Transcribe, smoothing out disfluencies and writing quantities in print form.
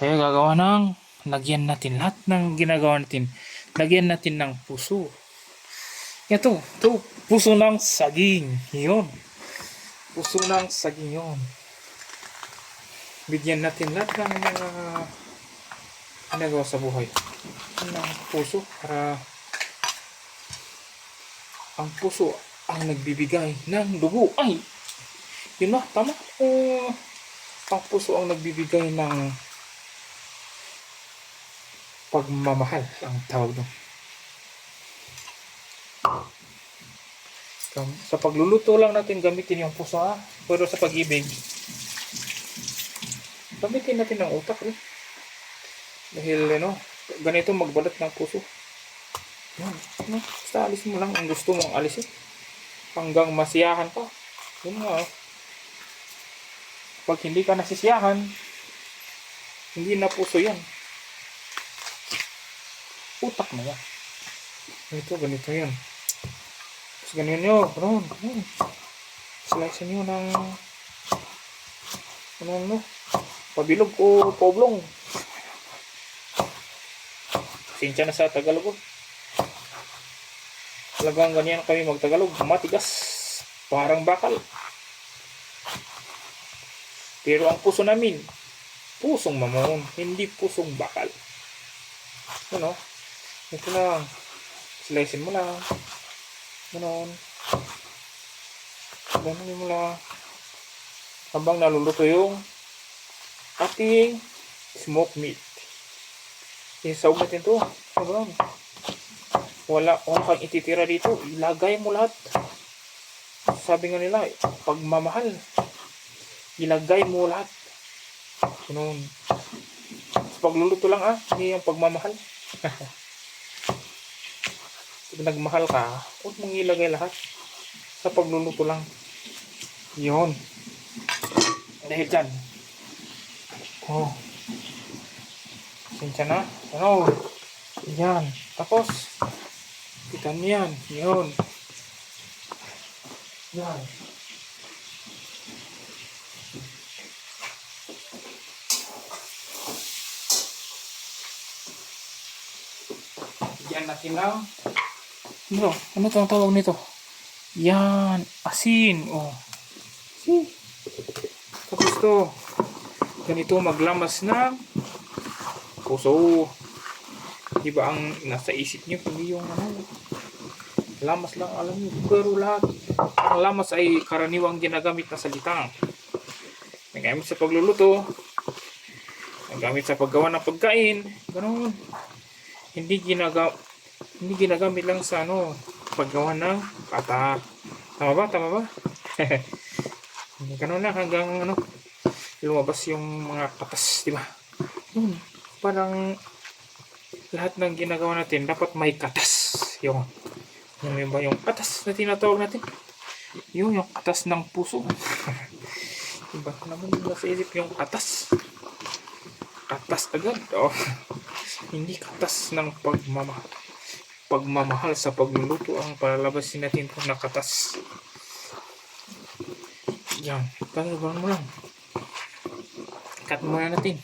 Kaya gagawa ng, lagyan natin lahat ng ginagawa natin. Lagyan natin ng puso. Ito, puso ng saging. Yun. Puso ng saging yun. Bigyan natin lahat ng mga ginagawa sa buhay ng puso para ang puso ang nagbibigay ng dugo. Ay, yun na, tama. Ang puso ang nagbibigay ng pagmamahal, ang tawag doon. Sa pagluluto lang natin gamitin yung puso, ha? Pero sa pag-ibig, gamitin natin ang utak, eh. Dahil, ganito magbalat ng puso. Yan, basta alis mo lang ang gusto mong alisin. Hanggang masiyahan ka. Yun nga, pag hindi ka nasisiyahan, hindi na puso yan. Utak na yan. Ganito yan. Tapos ganyan nyo, ron. Slice nyo ng pabilog o poblong. Sinsya na sa Tagalog. Talagang ganyan kami magtagalog. Matigas. Parang bakal. Pero ang puso namin, pusong mamon. Hindi pusong bakal. Ano? Ito lang. Slicein mo lang. Ganon. Ganon mo lang. Habang naluluto yung ating smoked meat. Isaw natin to. Ganon. Wala kang ititira dito. Ilagay mo lahat. Sabi nga nila, pagmamahal. Ilagay mo lahat. Ganon. Pagluluto lang, hindi yung pagmamahal. Pag nagmahal ka, huwag mong ilagay lahat. Sa pagluluto lang. Yun. Dahil dyan. Sinsya na. Yan. Tapos, kita niyo yan. Yun. Yan. Yan natin lang. Ano itong tawag nito? Yan. Asin. Tapos to. Ganito maglamas ng puso. Diba ang nasa isip nyo? Hindi yung lamas lang alam nyo. Pero lahat. Ang lamas ay karaniwang ginagamit na salita. Nagamit sa pagluluto. Nagamit sa paggawa ng pagkain. Ganun. Hindi ginagamit lang sa paggawa ng kata. Tama ba? Ganun na hanggang lumabas yung mga katas, di ba? Parang lahat ng ginagawa natin dapat may katas. Yung katas na tinatawag natin. Yung katas ng puso. Diba naman nasa isip yung katas. Katas agad. Hindi katas ng pagmamahal sa pagluluto ang palalabasin natin kung nakatas. Yan. Paglaban mo lang. Cut muna natin.